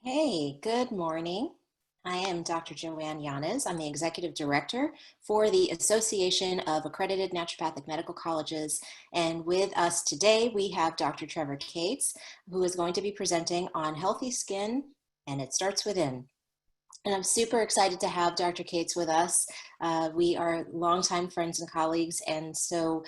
Hey, good morning. I am Dr. Joanne Yanez. I'm the Executive Director for the Association of Accredited Naturopathic Medical Colleges. And with us today, we have Dr. Trevor Cates, who is going to be presenting on healthy skin, and it starts within. And I'm super excited to have Dr. Cates with us. We are longtime friends and colleagues. And so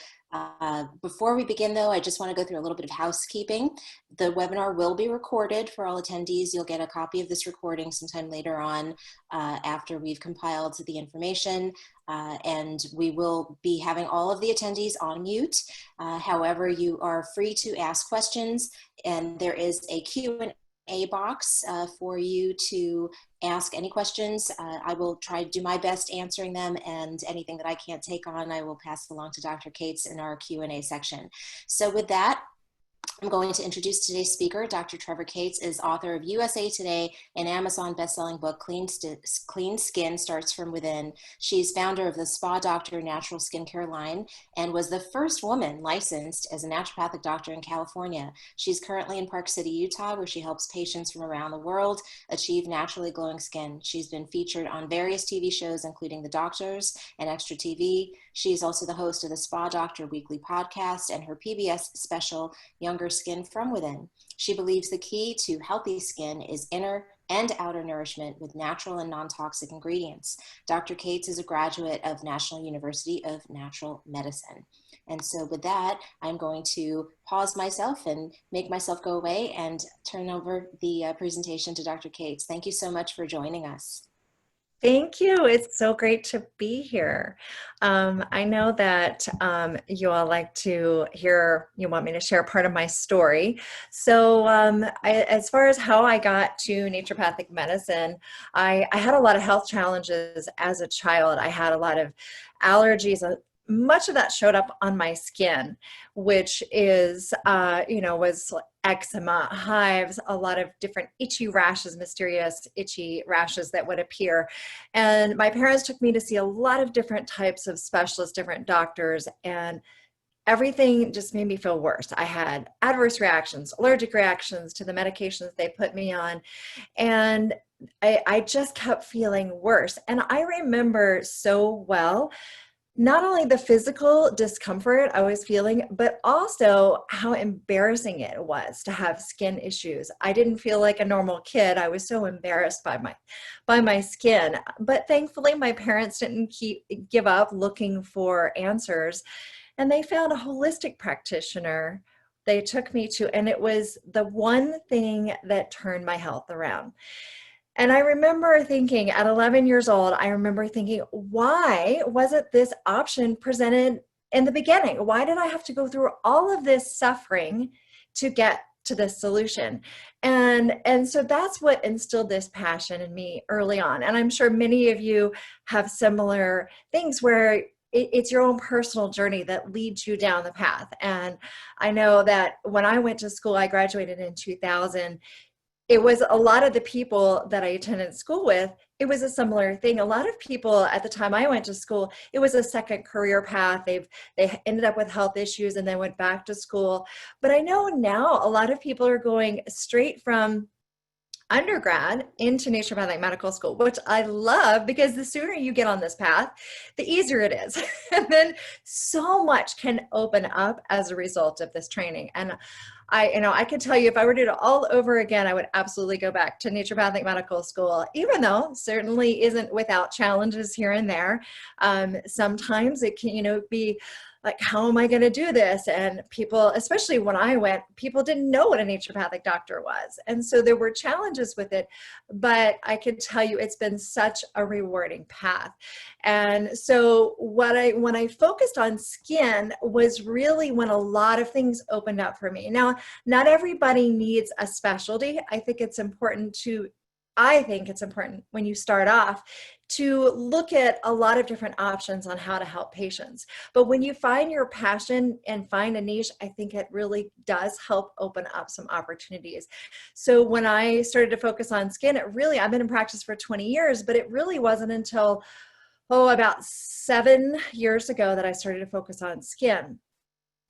before we begin, though, I just want to go through a little bit of housekeeping. The webinar will be recorded for all attendees. You'll get a copy of this recording sometime later on after we've compiled the information. And we will be having all of the attendees on mute. However, you are free to ask questions, and there is a Q&A box for you to ask any questions. I will try to do my best answering them, and anything that I can't take on, I will pass along to Dr. Cates in our Q&A section. So with that, I'm going to introduce today's speaker. Dr. Trevor Cates is author of USA Today and Amazon bestselling book, Clean Skin Starts From Within. She's founder of the Spa Doctor Natural Skincare line and was the first woman licensed as a naturopathic doctor in California. She's currently in Park City, Utah, where she helps patients from around the world achieve naturally glowing skin. She's been featured on various TV shows, including The Doctors and Extra TV. She's also the host of the Spa Doctor Weekly podcast and her PBS special, Younger Skin from Within. She believes the key to healthy skin is inner and outer nourishment with natural and non-toxic ingredients. Dr. Cates is a graduate of National University of Natural Medicine. And so with that, I'm going to pause myself and make myself go away and turn over the presentation to Dr. Cates. Thank you so much for joining us. Thank you. It's so great to be here. I know that you all like to hear, you want me to share part of my story. So as far as how I got to naturopathic medicine, I had a lot of health challenges as a child. I had a lot of allergies. Much of that showed up on my skin, which is, was eczema, hives, a lot of different itchy rashes, mysterious itchy rashes that would appear. And my parents took me to see a lot of different types of specialists, different doctors, and everything just made me feel worse. I had adverse reactions, allergic reactions to the medications they put me on. And I just kept feeling worse. And I remember so well not only the physical discomfort I was feeling, but also how embarrassing it was to have skin issues. I didn't feel like a normal kid. I was so embarrassed by my skin. But thankfully, my parents didn't give up looking for answers, and they found a holistic practitioner they took me to, and it was the one thing that turned my health around. And I remember thinking at 11 years old, why wasn't this option presented in the beginning? Why did I have to go through all of this suffering to get to this solution? And so that's what instilled this passion in me early on. And I'm sure many of you have similar things where it's your own personal journey that leads you down the path. And I know that when I went to school, I graduated in 2000. It was a lot of the people that I attended school with, it was a similar thing. A lot of people at the time I went to school, it was a second career path. They ended up with health issues and then went back to school. But I know now a lot of people are going straight from undergrad into naturopathic medical school, which I love, because the sooner you get on this path, the easier it is. And then so much can open up as a result of this training. And I can tell you, if I were to do it all over again, I would absolutely go back to naturopathic medical school, even though certainly isn't without challenges here and there. Sometimes it can, be like, how am I going to do this? And people, especially when I went, people didn't know what a naturopathic doctor was. And so there were challenges with it, but I can tell you it's been such a rewarding path. And so when I focused on skin was really when a lot of things opened up for me. Now, not everybody needs a specialty. I think it's important when you start off to look at a lot of different options on how to help patients. But when you find your passion and find a niche, I think it really does help open up some opportunities. So when I started to focus on skin, I've been in practice for 20 years, but it really wasn't until, about 7 years ago that I started to focus on skin.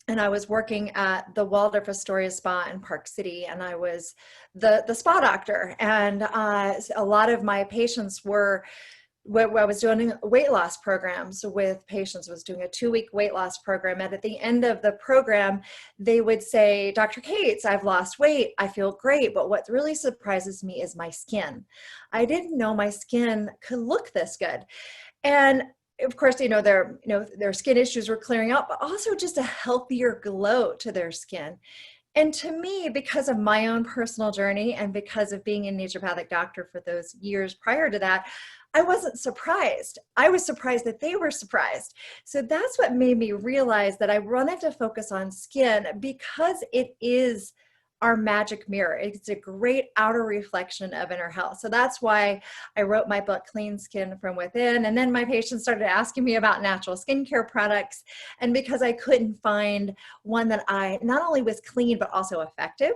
and I was working at the Waldorf Astoria Spa in Park City, and I was the spa doctor. And a lot of my patients were, I was doing weight loss programs with patients. I was doing a 2-week weight loss program. And at the end of the program, they would say, Dr. Cates, I've lost weight. I feel great. But what really surprises me is my skin. I didn't know my skin could look this good. And of course, their skin issues were clearing up, but also just a healthier glow to their skin. And to me, because of my own personal journey and because of being a naturopathic doctor for those years prior to that, I wasn't surprised. I was surprised that they were surprised. So that's what made me realize that I wanted to focus on skin because it is our magic mirror. It's a great outer reflection of inner health. So that's why I wrote my book, Clean Skin from Within. And then my patients started asking me about natural skincare products. And because I couldn't find one that I not only was clean, but also effective,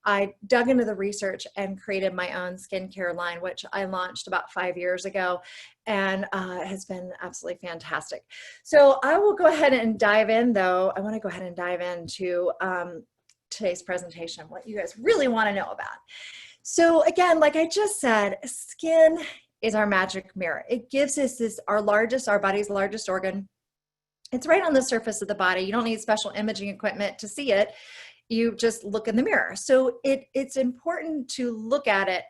I dug into the research and created my own skincare line, which I launched about 5 years ago, and has been absolutely fantastic. So I will go ahead and dive in, though. I want to go ahead and dive into today's presentation, what you guys really want to know about. So again, like I just said, skin is our magic mirror. It gives us our body's largest organ. It's right on the surface of the body. You don't need special imaging equipment to see it. You just look in the mirror. So it's important to look at it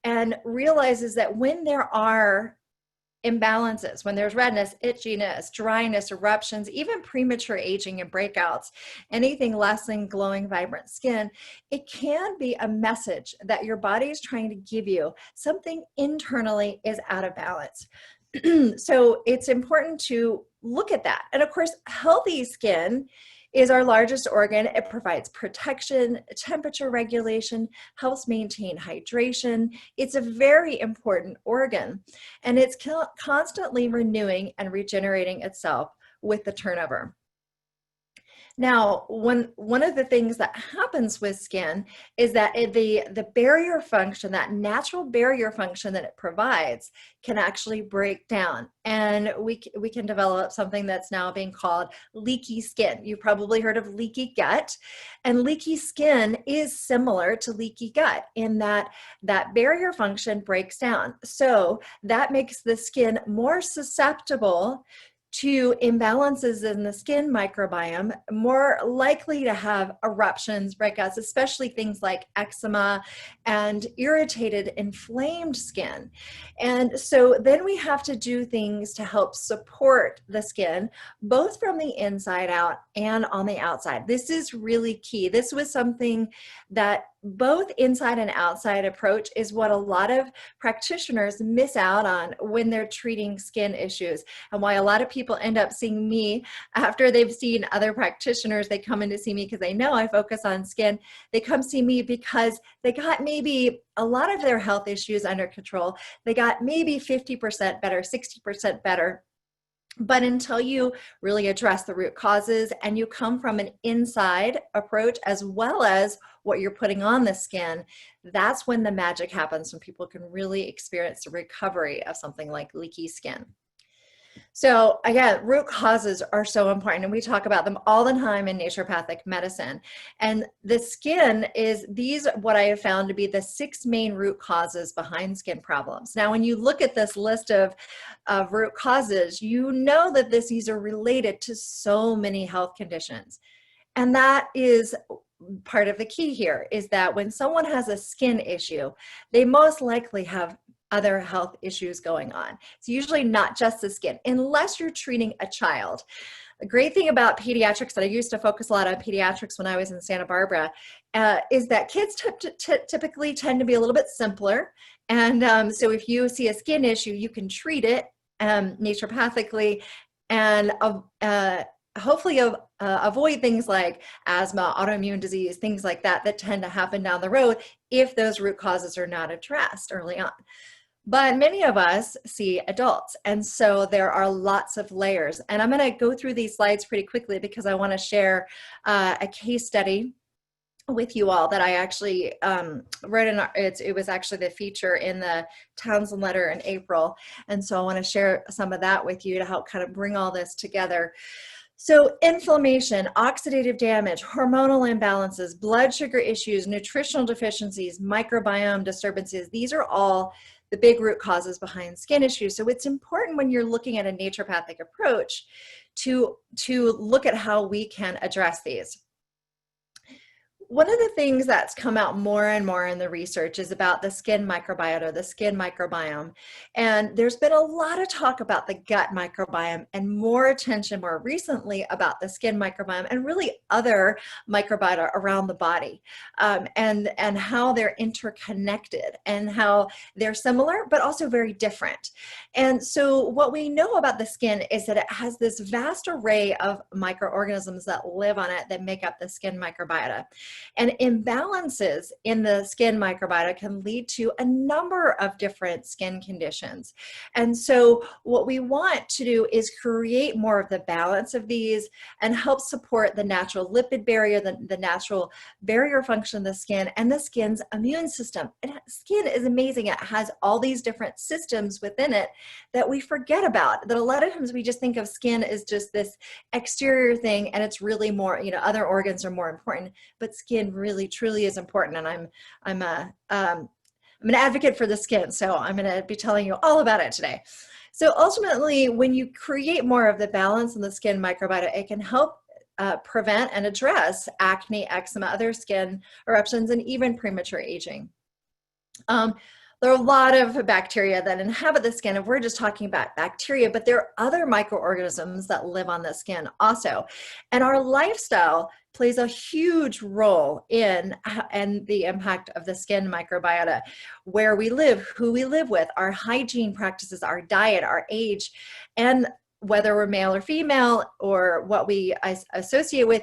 and realizes that when there are imbalances, when there's redness, itchiness, dryness, eruptions, even premature aging and breakouts, anything less than glowing, vibrant skin, it can be a message that your body is trying to give you. Something internally is out of balance. So it's important to look at that. And of course, healthy skin is our largest organ. It provides protection, temperature regulation, helps maintain hydration. It's a very important organ, and it's constantly renewing and regenerating itself with the turnover. Now, one of the things that happens with skin is that the barrier function, that natural barrier function that it provides, can actually break down, and we can develop something that's now being called leaky skin. You've probably heard of leaky gut, and leaky skin is similar to leaky gut in that barrier function breaks down. So that makes the skin more susceptible to imbalances in the skin microbiome, more likely to have eruptions, breakouts, especially things like eczema and irritated, inflamed skin. And so then we have to do things to help support the skin, both from the inside out and on the outside. This is really key. This was something that both inside and outside approach is what a lot of practitioners miss out on when they're treating skin issues, and why a lot of people end up seeing me after they've seen other practitioners. They come in to see me because they know I focus on skin. They come see me because they got maybe a lot of their health issues under control. They got maybe 50% better, 60% better. But until you really address the root causes and you come from an inside approach as well as what you're putting on the skin, that's when the magic happens, when people can really experience the recovery of something like leaky skin. So again, root causes are so important, and we talk about them all the time in naturopathic medicine. And the skin is what I have found to be the 6 main root causes behind skin problems. Now, when you look at this list of root causes, you know that these are related to so many health conditions. And that is part of the key here, is that when someone has a skin issue, they most likely have other health issues going on. It's usually not just the skin, unless you're treating a child. The great thing about pediatrics, that I used to focus a lot on pediatrics when I was in Santa Barbara, is that kids typically tend to be a little bit simpler. And so if you see a skin issue, you can treat it naturopathically and hopefully avoid things like asthma, autoimmune disease, things like that tend to happen down the road if those root causes are not addressed early on. But many of us see adults, and so there are lots of layers. And I'm going to go through these slides pretty quickly because I want to share a case study with you all that I actually wrote it was actually the feature in the Townsend letter in April. And so I want to share some of that with you to help kind of bring all this together. So inflammation, oxidative damage, hormonal imbalances, blood sugar issues, nutritional deficiencies, microbiome disturbances, these are all the big root causes behind skin issues. So it's important when you're looking at a naturopathic approach to look at how we can address these. One of the things that's come out more and more in the research is about the skin microbiota, the skin microbiome. And there's been a lot of talk about the gut microbiome and more attention more recently about the skin microbiome and really other microbiota around the body, and how they're interconnected and how they're similar, but also very different. And so what we know about the skin is that it has this vast array of microorganisms that live on it that make up the skin microbiota. And imbalances in the skin microbiota can lead to a number of different skin conditions. And so what we want to do is create more of the balance of these and help support the natural lipid barrier, the natural barrier function of the skin, and the skin's immune system. And skin is amazing. It has all these different systems within it that we forget about, that a lot of times we just think of skin as just this exterior thing, and it's really more, other organs are more important, but skin really truly is important. And I'm an advocate for the skin, so I'm going to be telling you all about it today. So ultimately, when you create more of the balance in the skin microbiota, it can help prevent and address acne, eczema, other skin eruptions, and even premature aging. There are a lot of bacteria that inhabit the skin, and we're just talking about bacteria, but there are other microorganisms that live on the skin also. And our lifestyle plays a huge role in and the impact of the skin microbiota, where we live, who we live with, our hygiene practices, our diet, our age, and whether we're male or female or what we associate with,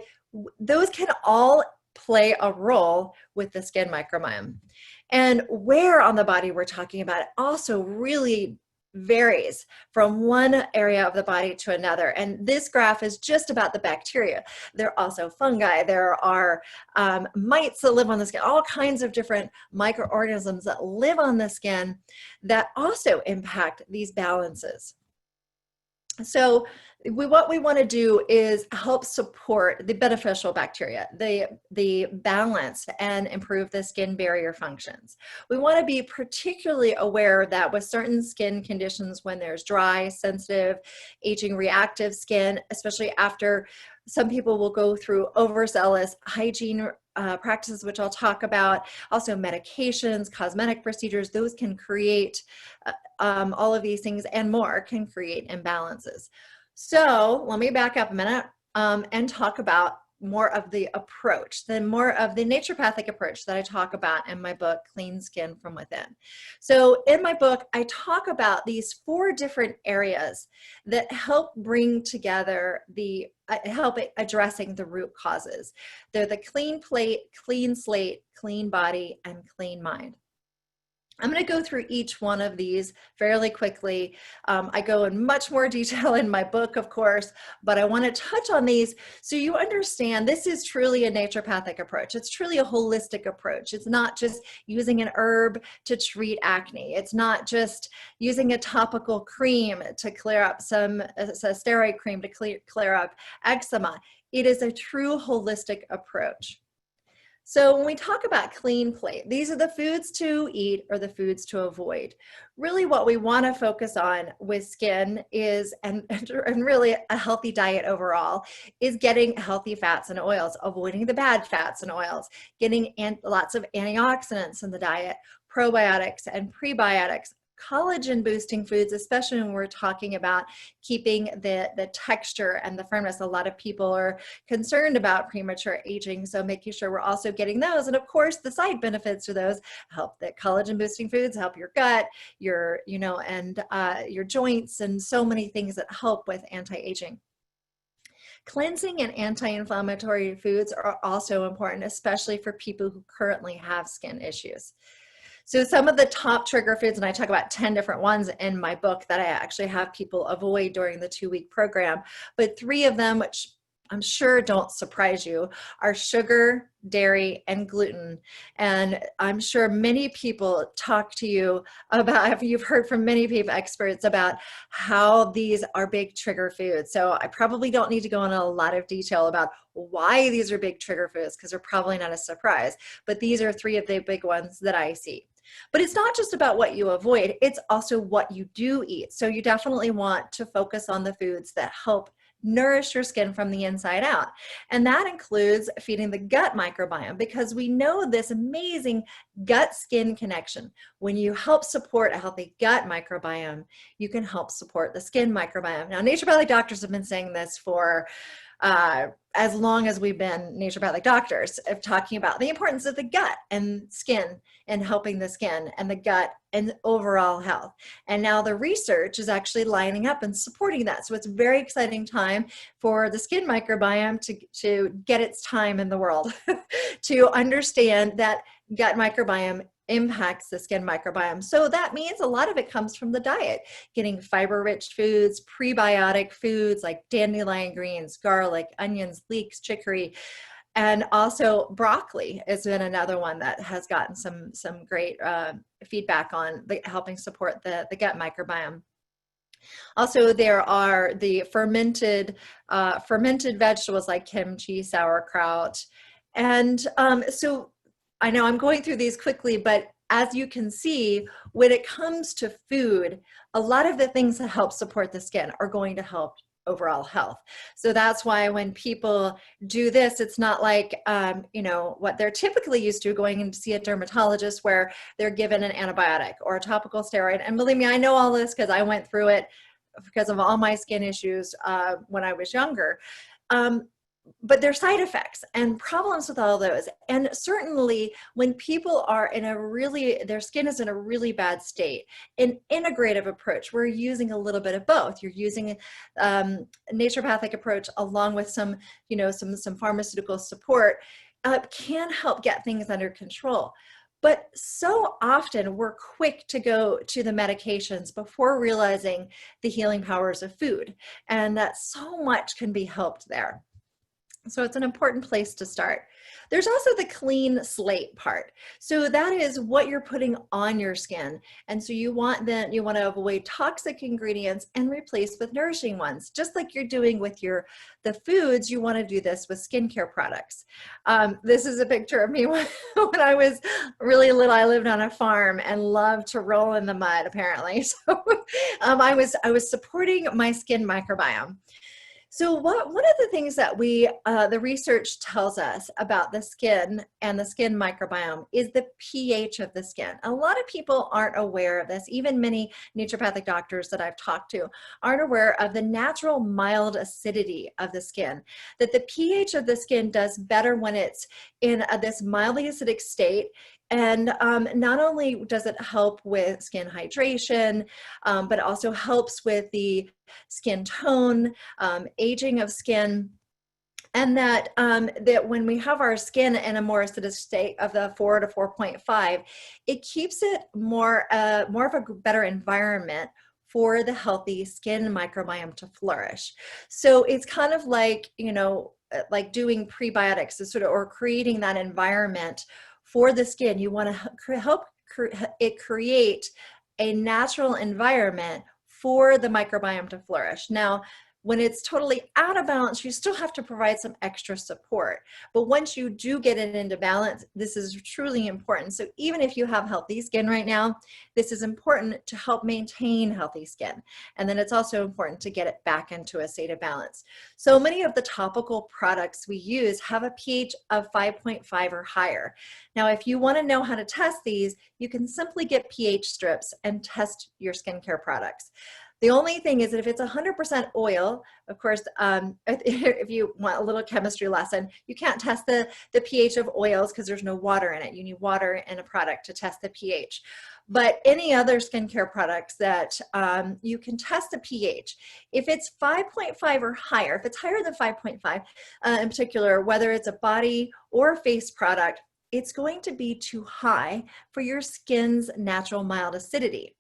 those can all play a role with the skin microbiome. And where on the body we're talking about it also really varies from one area of the body to another. And this graph is just about the bacteria. There are also fungi, there are mites that live on the skin, all kinds of different microorganisms that live on the skin that also impact these balances. So what we want to do is help support the beneficial bacteria, the balance, and improve the skin barrier functions. We want to be particularly aware that with certain skin conditions, when there's dry, sensitive, aging, reactive skin, especially after some people will go through overzealous hygiene practices, which I'll talk about, also medications, cosmetic procedures, those can create all of these things and more can create imbalances. So let me back up a minute and talk about more of the approach, more of the naturopathic approach that I talk about in my book, Clean Skin from Within. So in my book, I talk about these 4 different areas that help bring together help addressing the root causes. They're the clean plate, clean slate, clean body, and clean mind. I'm going to go through each one of these fairly quickly. I go in much more detail in my book, of course, but I want to touch on these so you understand this is truly a naturopathic approach. It's truly a holistic approach. It's not just using an herb to treat acne. It's not just using a topical cream to clear up a steroid cream to clear up eczema. It is a true holistic approach. So when we talk about clean plate, these are the foods to eat or the foods to avoid. Really what we want to focus on with skin is, and really a healthy diet overall, is getting healthy fats and oils, avoiding the bad fats and oils, getting lots of antioxidants in the diet, probiotics and prebiotics, collagen boosting foods, especially when we're talking about keeping the texture and the firmness. A lot of people are concerned about premature aging, so making sure we're also getting those. And of course, the side benefits to those help. The collagen boosting foods help your gut, your joints, and so many things that help with anti-aging. Cleansing and anti-inflammatory foods are also important, especially for people who currently have skin issues. So some of the top trigger foods, and I talk about 10 different ones in my book that I actually have people avoid during the 2-week program, but 3 of them, which I'm sure don't surprise you, are sugar, dairy, and gluten. And I'm sure many people talk to you about, you've heard from many people, experts, about how these are big trigger foods. So I probably don't need to go into a lot of detail about why these are big trigger foods, because they're probably not a surprise. But these are three of the big ones that I see. But it's not just about what you avoid, it's also what you do eat. So you definitely want to focus on the foods that help nourish your skin from the inside out. And that includes feeding the gut microbiome, because we know this amazing gut-skin connection. When you help support a healthy gut microbiome, you can help support the skin microbiome. Now, naturopathic doctors have been saying this for as long as we've been naturopathic doctors, of talking about the importance of the gut and skin and helping the skin and the gut and overall health. And now the research is actually lining up and supporting that. So it's a very exciting time for the skin microbiome to get its time in the world, to understand that gut microbiome impacts the skin microbiome. So that means a lot of it comes from the diet, getting fiber-rich foods, prebiotic foods like dandelion greens, garlic, onions, leeks, chicory, and also broccoli has been another one that has gotten some great feedback on helping support the gut microbiome. Also, there are the fermented vegetables like kimchi, sauerkraut, and so I know I'm going through these quickly, but as you can see, when it comes to food, a lot of the things that help support the skin are going to help overall health. So that's why when people do this, it's not like, you know, what they're typically used to, going in to see a dermatologist where they're given an antibiotic or a topical steroid. And believe me, I know all this because I went through it because of all my skin issues when I was younger. But there's side effects and problems with all those. And certainly when people are in their skin is in a really bad state, an integrative approach, we're using a little bit of both. You're using a naturopathic approach along with some pharmaceutical support can help get things under control. But so often we're quick to go to the medications before realizing the healing powers of food, and that so much can be helped there. So it's an important place to start. There's also the clean slate part. So that is what you're putting on your skin. And so you want to avoid toxic ingredients and replace with nourishing ones. Just like you're doing with the foods, you want to do this with skincare products. This is a picture of me when I was really little. I lived on a farm and loved to roll in the mud, apparently. So I was supporting my skin microbiome. So one of the things that the research tells us about the skin and the skin microbiome is the pH of the skin. A lot of people aren't aware of this. Even many naturopathic doctors that I've talked to aren't aware of the natural mild acidity of the skin, that the pH of the skin does better when it's in this mildly acidic state. And not only does it help with skin hydration, but also helps with the skin tone, aging of skin, and that when we have our skin in a more acidic state of the 4 to 4.5, it keeps it more of a better environment for the healthy skin microbiome to flourish. So it's kind of like, like doing prebiotics, or creating that environment for the skin. You want to help it create a natural environment for the microbiome to flourish. Now, when it's totally out of balance, you still have to provide some extra support. But once you do get it into balance, this is truly important. So even if you have healthy skin right now, this is important to help maintain healthy skin. And then it's also important to get it back into a state of balance. So many of the topical products we use have a pH of 5.5 or higher. Now, if you want to know how to test these, you can simply get pH strips and test your skincare products. The only thing is that if it's 100% oil, of course, if you want a little chemistry lesson, you can't test the pH of oils because there's no water in it. You need water in a product to test the pH. But any other skincare products that you can test the pH, if it's 5.5 or higher, if it's higher than 5.5 in particular, whether it's a body or face product, it's going to be too high for your skin's natural mild acidity.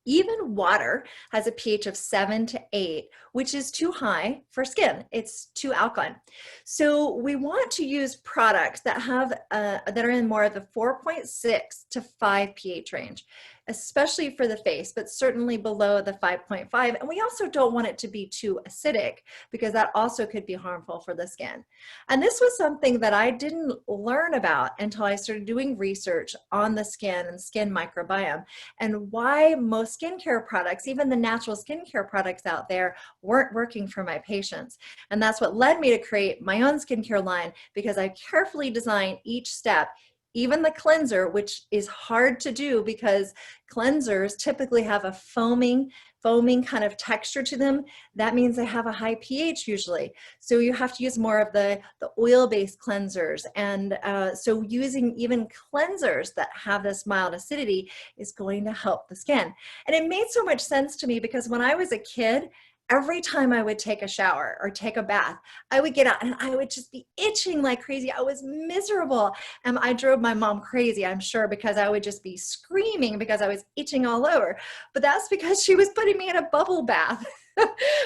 Even water has a pH of 7 to 8, which is too high for skin. It's too alkaline. So we want to use products that have that are in more of the 4.6 to 5 pH range, especially for the face, but certainly below the 5.5. And we also don't want it to be too acidic because that also could be harmful for the skin. And this was something that I didn't learn about until I started doing research on the skin and skin microbiome, and why most skincare products, even the natural skincare products out there, weren't working for my patients. And that's what led me to create my own skincare line, because I carefully design each step, even the cleanser, which is hard to do because cleansers typically have a foaming kind of texture to them. That means they have a high pH usually. So you have to use more of the oil-based cleansers. And so using even cleansers that have this mild acidity is going to help the skin. And it made so much sense to me because when I was a kid, every time I would take a shower or take a bath, I would get out and I would just be itching like crazy. I was miserable. And I drove my mom crazy, I'm sure, because I would just be screaming because I was itching all over. But that's because she was putting me in a bubble bath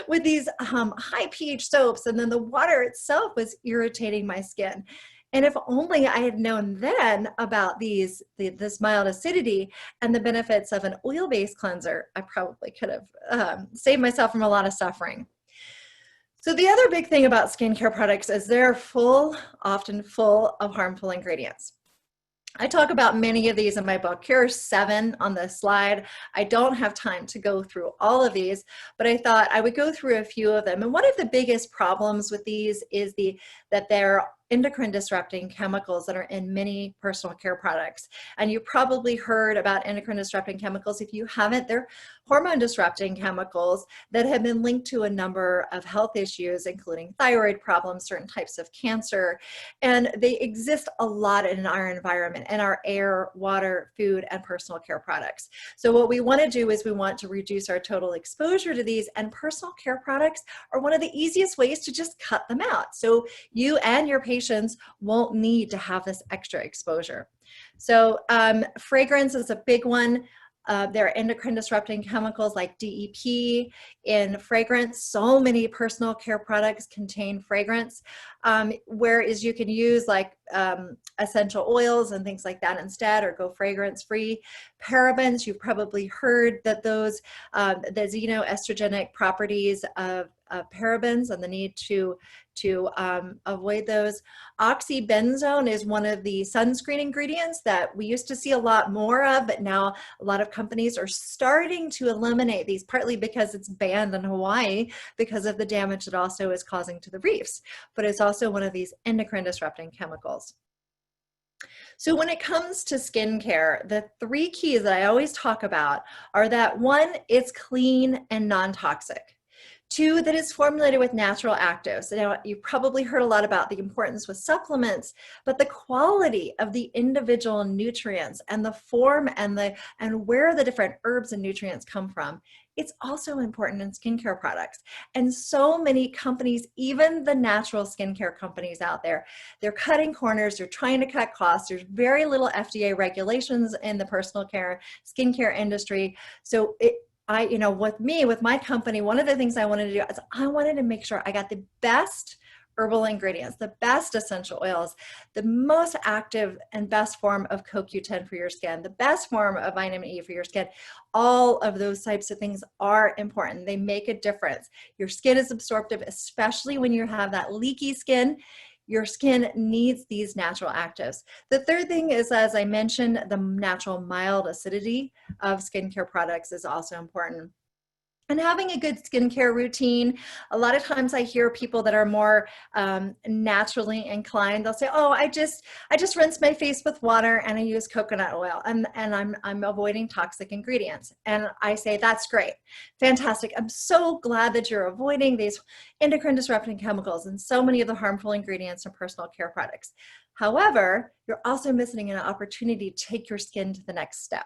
with these high pH soaps. And then the water itself was irritating my skin. And if only I had known then about this mild acidity and the benefits of an oil-based cleanser, I probably could have saved myself from a lot of suffering. So the other big thing about skincare products is they're often full of harmful ingredients. I talk about many of these in my book. Here are 7 on the slide. I don't have time to go through all of these, but I thought I would go through a few of them. And one of the biggest problems with these is that they're endocrine disrupting chemicals that are in many personal care products. And you probably heard about endocrine disrupting chemicals. If you haven't, they're hormone disrupting chemicals that have been linked to a number of health issues, including thyroid problems, certain types of cancer. And they exist a lot in our environment, in our air, water, food, and personal care products. So what we want to do is we want to reduce our total exposure to these, and personal care products are one of the easiest ways to just cut them out. So you and your patients won't need to have this extra exposure. So fragrance is a big one. There are endocrine disrupting chemicals like DEP in fragrance. So many personal care products contain fragrance, whereas you can use like essential oils and things like that instead, or go fragrance free. Parabens, you've probably heard that those, the xenoestrogenic properties of parabens and the need to avoid those. Oxybenzone is one of the sunscreen ingredients that we used to see a lot more of, but now a lot of companies are starting to eliminate these, partly because it's banned in Hawaii because of the damage it also is causing to the reefs, but it's also one of these endocrine disrupting chemicals. So when it comes to skincare, the 3 keys that I always talk about are that 1, it's clean and non-toxic. 2, that is formulated with natural actives. Now, you've probably heard a lot about the importance with supplements, but the quality of the individual nutrients and the form and where the different herbs and nutrients come from, it's also important in skincare products. And so many companies, even the natural skincare companies out there, they're cutting corners, they're trying to cut costs. There's very little FDA regulations in the personal care, skincare industry. So with my company, one of the things I wanted to do is I wanted to make sure I got the best herbal ingredients, the best essential oils, the most active and best form of CoQ10 for your skin, the best form of vitamin E for your skin. All of those types of things are important. They make a difference. Your skin is absorptive, especially when you have that leaky skin. Your skin needs these natural actives. The third thing is, as I mentioned, the natural mild acidity of skincare products is also important. And having a good skincare routine. A lot of times I hear people that are more naturally inclined, they'll say, oh, I just rinse my face with water and I use coconut oil and I'm avoiding toxic ingredients. And I say, that's great. Fantastic. I'm so glad that you're avoiding these endocrine disrupting chemicals and so many of the harmful ingredients in personal care products. However, you're also missing an opportunity to take your skin to the next step.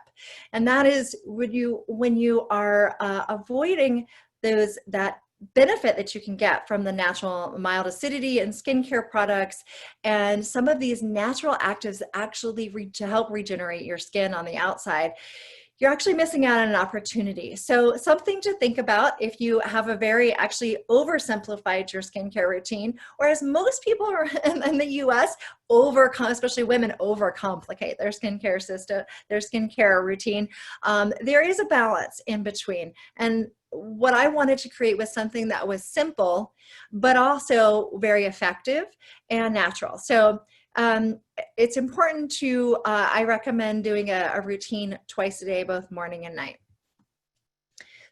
And that is when you are avoiding that benefit that you can get from the natural mild acidity and skincare products and some of these natural actives actually help regenerate your skin on the outside. you're actually missing out on an opportunity. So something to think about if you have a very actually oversimplified your skincare routine, whereas most people are in the US especially women overcomplicate their skincare system, their skincare routine. There is a balance in between. And what I wanted to create was something that was simple, but also very effective and natural. So it's important to, I recommend doing a routine twice a day, both morning and night.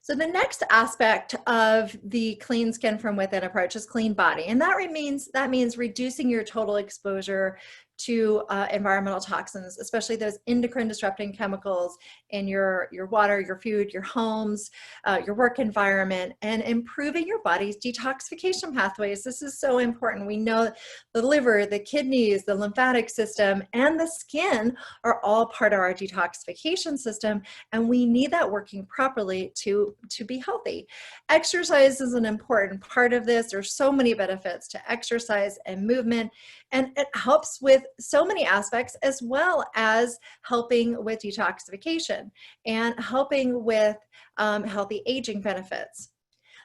So the next aspect of the clean skin from within approach is clean body. And that means reducing your total exposure to environmental toxins, especially those endocrine disrupting chemicals in your water, your food, your homes, your work environment, and improving your body's detoxification pathways. This is so important. We know the liver, the kidneys, the lymphatic system, and the skin are all part of our detoxification system, and we need that working properly to be healthy. Exercise is an important part of this. There's so many benefits to exercise and movement, and it helps with so many aspects, as well as helping with detoxification and helping with healthy aging benefits.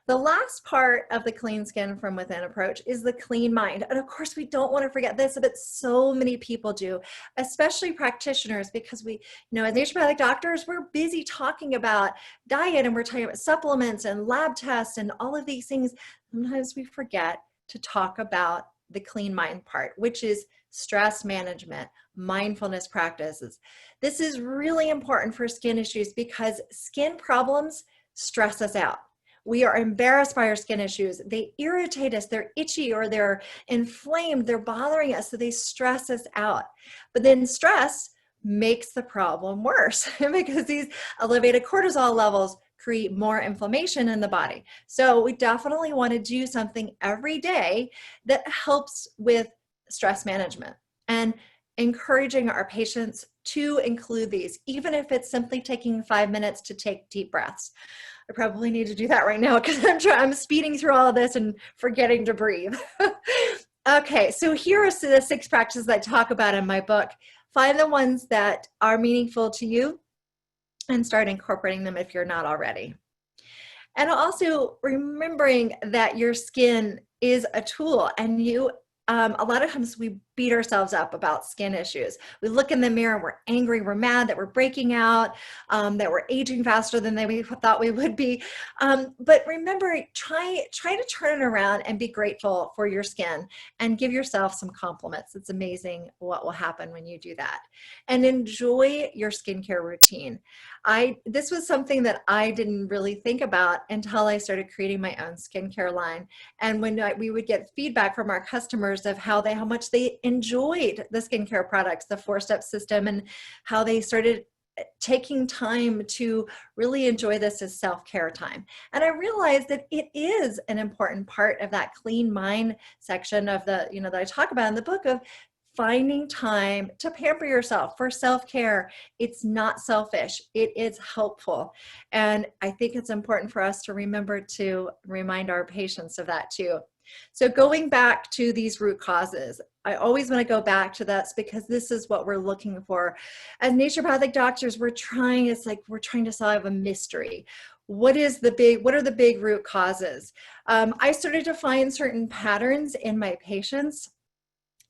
The last part of the clean skin from within approach is the clean mind. And of course, we don't want to forget this, but so many people do, especially practitioners, because we, as naturopathic doctors, we're busy talking about diet and we're talking about supplements and lab tests and all of these things. Sometimes we forget to talk about the clean mind part, which is stress management, mindfulness practices. This is really important for skin issues because skin problems stress us out. We are embarrassed by our skin issues. They irritate us, they're itchy or they're inflamed, they're bothering us, so they stress us out. But then stress makes the problem worse because these elevated cortisol levels create more inflammation in the body. So we definitely want to do something every day that helps with stress management and encouraging our patients to include these, even if it's simply taking 5 minutes to take deep breaths. I probably need to do that right now because I'm speeding through all of this and forgetting to breathe. Okay, so here are the 6 practices I talk about in my book. Find the ones that are meaningful to you and start incorporating them if you're not already. And also remembering that your skin is a tool, and a lot of times we beat ourselves up about skin issues. We look in the mirror and we're angry, we're mad that we're breaking out, that we're aging faster than we thought we would be. But remember, try to turn it around and be grateful for your skin and give yourself some compliments. It's amazing what will happen when you do that. And enjoy your skincare routine. This was something that I didn't really think about until I started creating my own skincare line. And when we would get feedback from our customers of how much they enjoyed the skincare products, the 4-step system, and how they started taking time to really enjoy this as self-care time. And I realized that it is an important part of that clean mind section of that I talk about in the book, of finding time to pamper yourself for self-care. It's not selfish, it is helpful. And I think it's important for us to remember to remind our patients of that too. So going back to these root causes, I always want to go back to that because this is what we're looking for. As naturopathic doctors, we're trying to solve a mystery. What are the big root causes? I started to find certain patterns in my patients.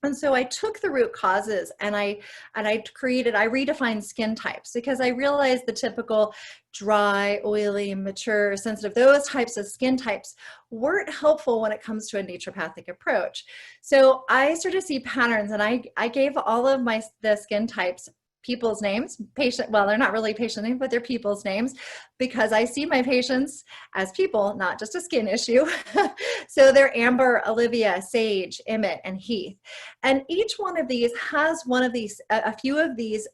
And so I took the root causes and I redefined skin types, because I realized the typical dry, oily, mature, sensitive, those types of skin types weren't helpful when it comes to a naturopathic approach. So I started to see patterns, and I gave all of the skin types people's names, they're not really patient names, but they're people's names, because I see my patients as people, not just a skin issue. So they're Amber, Olivia, Sage, Emmett, and Heath. And each one of these has a few of these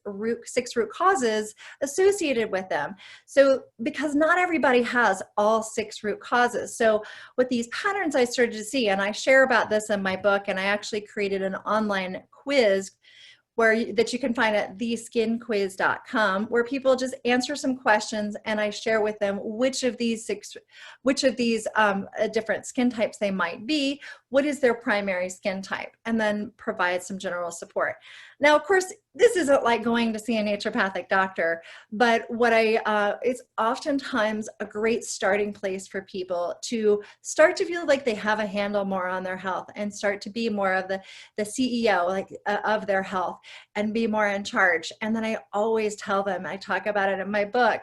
6 root causes associated with them. So because not everybody has all 6 root causes. So with these patterns I started to see, and I share about this in my book, and I actually created an online quiz that you can find at theskinquiz.com, where people just answer some questions, and I share with them which of these different skin types they might be, what is their primary skin type, and then provide some general support. Now, of course, this isn't like going to see a naturopathic doctor, but it's oftentimes a great starting place for people to start to feel like they have a handle more on their health and start to be more of the CEO of their health and be more in charge. And then I always tell them, I talk about it in my book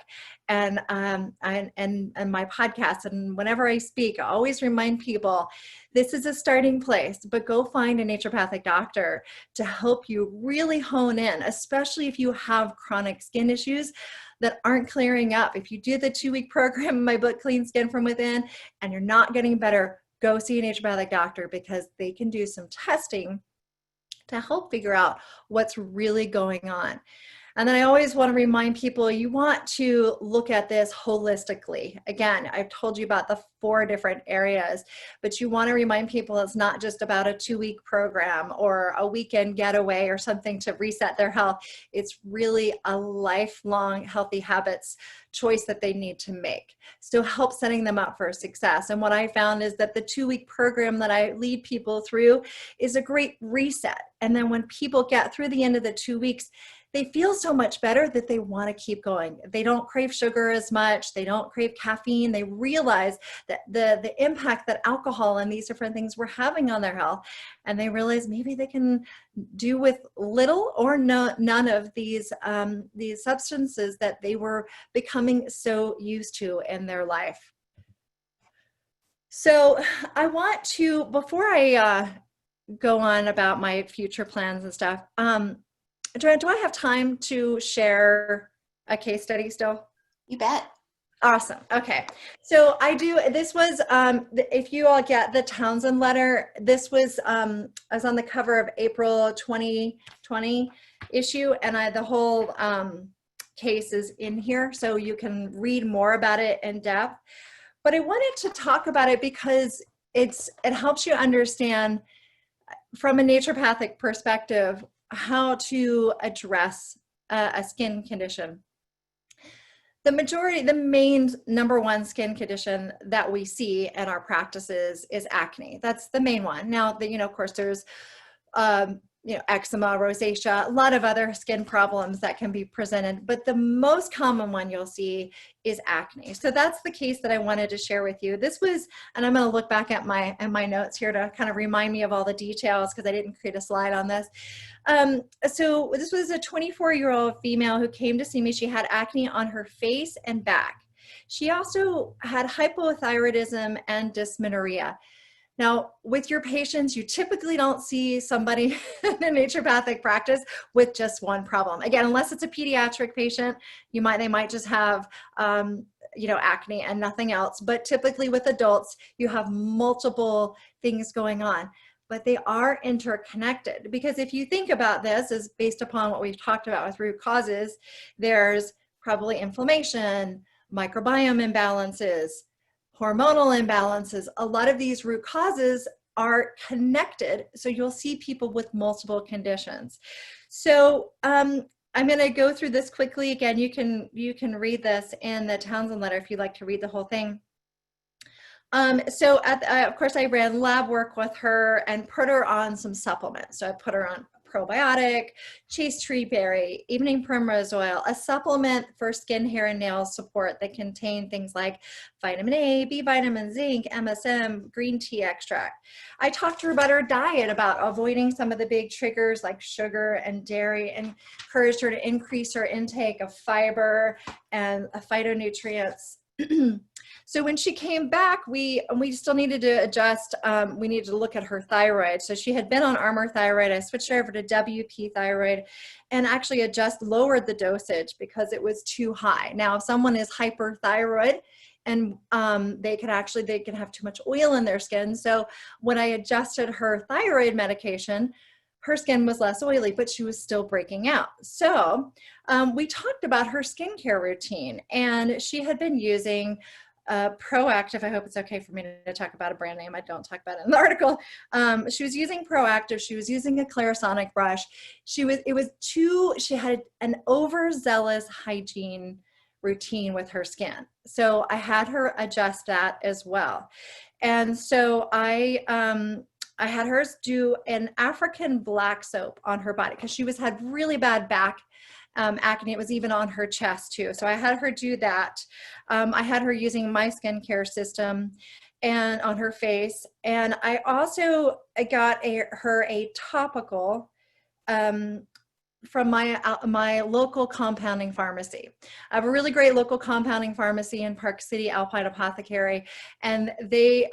and my podcast, and whenever I speak, I always remind people this is a starting place, but go find a naturopathic doctor to help you really hone in, especially if you have chronic skin issues that aren't clearing up. If you do the 2-week program in my book, Clean Skin from Within, and you're not getting better, go see a naturopathic doctor because they can do some testing to help figure out what's really going on. And then I always want to remind people, you want to look at this holistically. Again, I've told you about the 4 different areas, but you want to remind people it's not just about a 2-week program or a weekend getaway or something to reset their health. It's really a lifelong healthy habits choice that they need to make. So help setting them up for success. And what I found is that the 2-week program that I lead people through is a great reset. And then when people get through the end of the 2 weeks, they feel so much better that they want to keep going. They don't crave sugar as much. They don't crave caffeine. They realize that the impact that alcohol and these different things were having on their health. And they realize maybe they can do with little or none of these substances that they were becoming so used to in their life. So I want to, before I go on about my future plans and stuff, Joanne, do I have time to share a case study still? You bet. Awesome. Okay. So this was, if you all get the Townsend letter, this was, I was on the cover of April 2020 issue, and the whole case is in here, so you can read more about it in depth. But I wanted to talk about it because it helps you understand from a naturopathic perspective how to address a skin condition. The main number 1 skin condition that we see in our practices is acne. That's the main one. Now, of course, there's eczema, rosacea, a lot of other skin problems that can be presented, but the most common one you'll see is acne. So that's the case that I wanted to share with you. This was, and I'm going to look back at my notes here to kind of remind me of all the details because I didn't create a slide on this. So this was a 24-year-old female who came to see me. She had acne on her face and back. She also had hypothyroidism and dysmenorrhea. Now, with your patients, you typically don't see somebody in a naturopathic practice with just one problem. Again, unless it's a pediatric patient, they might just have acne and nothing else. But typically with adults, you have multiple things going on. But they are interconnected, because if you think about this as based upon what we've talked about with root causes, there's probably inflammation, microbiome imbalances, hormonal imbalances. A lot of these root causes are connected. So you'll see people with multiple conditions. So I'm going to go through this quickly. Again, you can read this in the Townsend letter if you'd like to read the whole thing. So of course, I ran lab work with her and put her on some supplements. So I put her on probiotic, chase tree berry, evening primrose oil, a supplement for skin, hair, and nail support that contain things like vitamin A, B vitamin, zinc, MSM, green tea extract. I talked to her about her diet, about avoiding some of the big triggers like sugar and dairy, and encouraged her to increase her intake of fiber and phytonutrients. So when she came back, we still needed to adjust. We needed to look at her thyroid. So she had been on Armour thyroid. I switched her over to WP thyroid and actually lowered the dosage because it was too high. Now, if someone is hyperthyroid, and they can have too much oil in their skin. So when I adjusted her thyroid medication, her skin was less oily, but she was still breaking out. So we talked about her skincare routine, and she had been using Proactiv. I hope it's okay for me to talk about a brand name. I don't talk about it in the article. She was using Proactiv. She was using a Clarisonic brush. She had an overzealous hygiene routine with her skin. So I had her adjust that as well. And so I I had her do an African black soap on her body because she had really bad back acne. It was even on her chest too. So I had her do that. I had her using my skincare system and on her face. And I also got her a topical um, from my local compounding pharmacy. I have a really great local compounding pharmacy in Park City, Alpine Apothecary, and they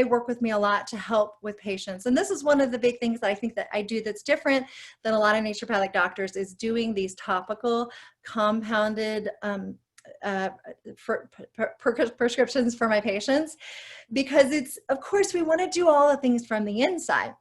work with me a lot to help with patients. And this is one of the big things that I think that I do that's different than a lot of naturopathic doctors, is doing these topical compounded prescriptions for my patients, because it's, of course, we want to do all the things from the inside,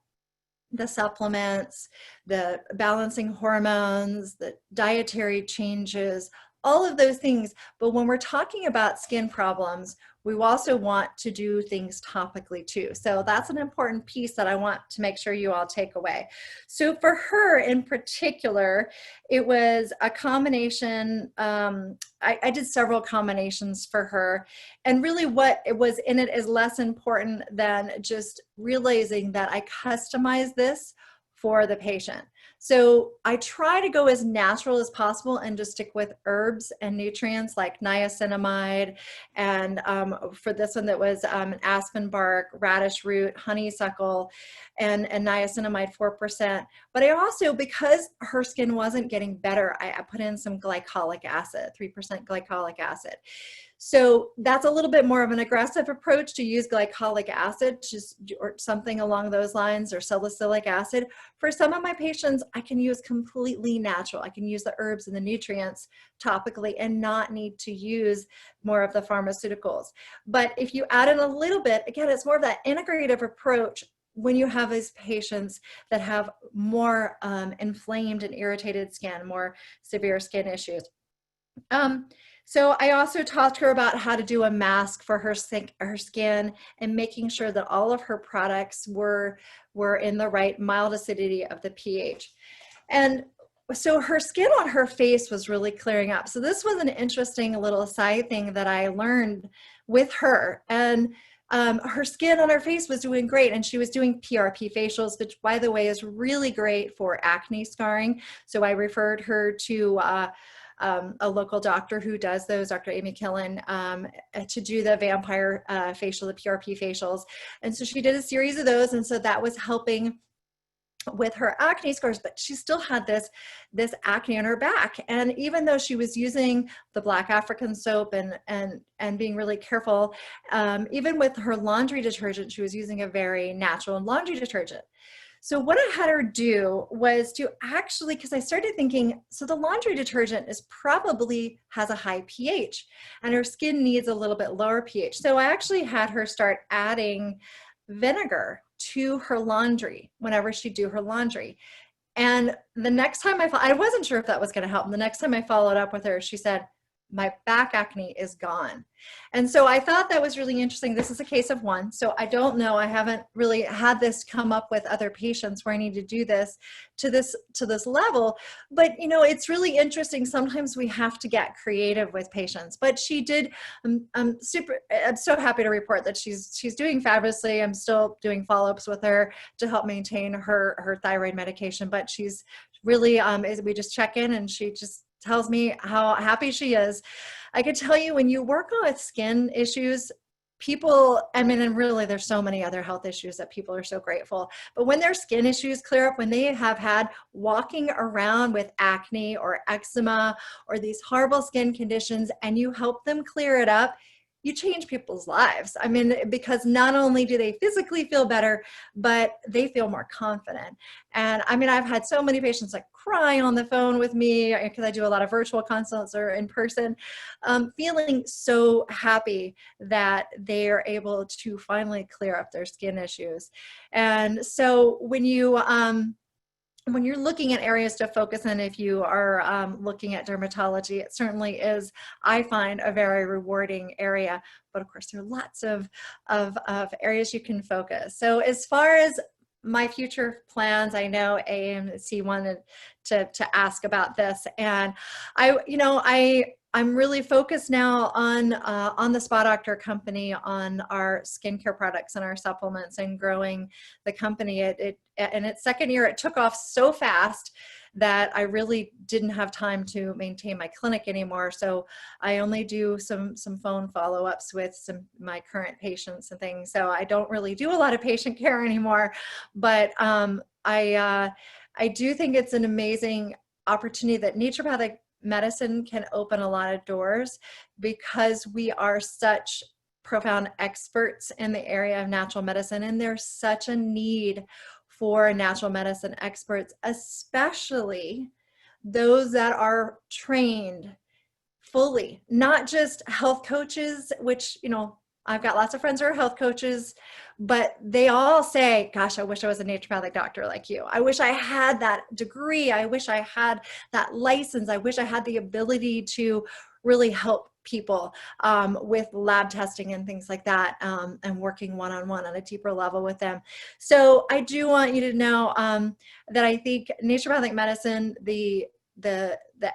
the supplements, the balancing hormones, the dietary changes, all of those things. But when we're talking about skin problems, we also want to do things topically too. So that's an important piece that I want to make sure you all take away. So for her in particular, it was a combination. I did several combinations for her, and really what it was in it is less important than just realizing that I customize this for the patient. So I try to go as natural as possible and just stick with herbs and nutrients like niacinamide, and for this one that was aspen bark, radish root, honeysuckle, and niacinamide 4%. But I also, because her skin wasn't getting better, I put in some glycolic acid, 3% glycolic acid. So that's a little bit more of an aggressive approach to use glycolic acid, or something along those lines, or salicylic acid. For some of my patients, I can use completely natural. I can use the herbs and the nutrients topically and not need to use more of the pharmaceuticals. But if you add in a little bit, again, it's more of that integrative approach when you have these patients that have more inflamed and irritated skin, more severe skin issues. So I also talked to her about how to do a mask for her skin, and making sure that all of her products were in the right mild acidity of the pH. And so her skin on her face was really clearing up. So this was an interesting little side thing that I learned with her. And her skin on her face was doing great, and she was doing PRP facials, which, by the way, is really great for acne scarring. So I referred her to a local doctor who does those, Dr. Amy Killen, to do the vampire facial, the PRP facials. And so she did a series of those, and so that was helping with her acne scars, but she still had this acne on her back. And even though she was using the black African soap and being really careful, even with her laundry detergent, she was using a very natural laundry detergent. So what I had her do was to actually, because I started thinking, so the laundry detergent has a high pH, and her skin needs a little bit lower pH. So I actually had her start adding vinegar to her laundry whenever she'd do her laundry. And the next time I wasn't sure if that was going to help. And the next time I followed up with her, she said, my back acne is gone. And so I thought that was really interesting. This is a case of one. So I don't know, I haven't really had this come up with other patients where I need to do this to this level. But it's really interesting. Sometimes we have to get creative with patients. But she did. I'm so happy to report that she's doing fabulously. I'm still doing follow-ups with her to help maintain her thyroid medication. But she's really we just check in, and she just tells me how happy she is. I could tell you, when you work with skin issues, people, and really there's so many other health issues that people are so grateful, but when their skin issues clear up, when they have had walking around with acne or eczema or these horrible skin conditions, and you help them clear it up, you change people's lives. Because not only do they physically feel better, but they feel more confident. And I've had so many patients like cry on the phone with me, because I do a lot of virtual consults or in person, feeling so happy that they are able to finally clear up their skin issues. And so when you're looking at areas to focus on, if you are looking at dermatology, it certainly is, I find, a very rewarding area. But of course, there are lots of areas you can focus. So as far as my future plans, I know AMC wanted to ask about this, and I I'm really focused now on the Spa Doctor company, on our skincare products and our supplements, and growing the company. In its second year, it took off so fast that I really didn't have time to maintain my clinic anymore. So I only do some phone follow-ups with my current patients and things. So I don't really do a lot of patient care anymore. But I do think it's an amazing opportunity that naturopathic medicine can open a lot of doors, because we are such profound experts in the area of natural medicine, and there's such a need for natural medicine experts, especially those that are trained fully, not just health coaches, which, I've got lots of friends who are health coaches, but they all say, gosh, I wish I was a naturopathic doctor like you. I wish I had that degree. I wish I had that license. I wish I had the ability to really help people with lab testing and things like that, and working one-on-one on a deeper level with them. So I do want you to know that I think naturopathic medicine, the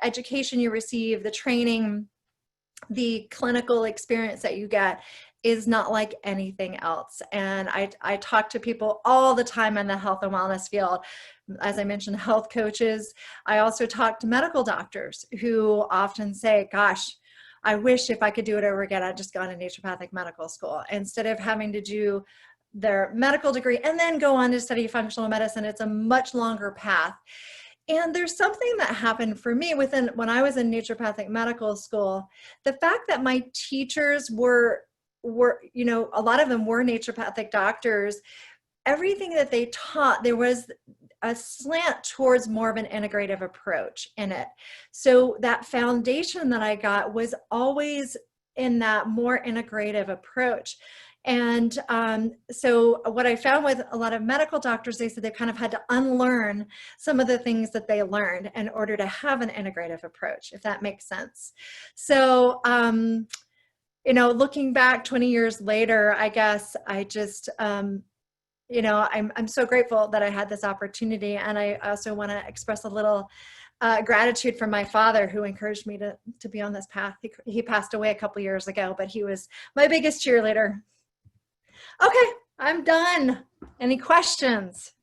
education you receive, the training, the clinical experience that you get is not like anything else. And I talk to people all the time in the health and wellness field. As I mentioned, health coaches. I also talk to medical doctors who often say, gosh, I wish if I could do it over again, I'd just gone to naturopathic medical school instead of having to do their medical degree and then go on to study functional medicine. It's a much longer path. And there's something that happened for me when I was in naturopathic medical school. The fact that my teachers were, a lot of them were naturopathic doctors. Everything that they taught, there was a slant towards more of an integrative approach in it. So that foundation that I got was always in that more integrative approach. And so what I found with a lot of medical doctors, they said they kind of had to unlearn some of the things that they learned in order to have an integrative approach, if that makes sense. So, looking back 20 years later, I guess I just, I'm so grateful that I had this opportunity. And I also want to express a little gratitude for my father, who encouraged me to be on this path. He passed away a couple years ago, but he was my biggest cheerleader. Okay, I'm done. Any questions?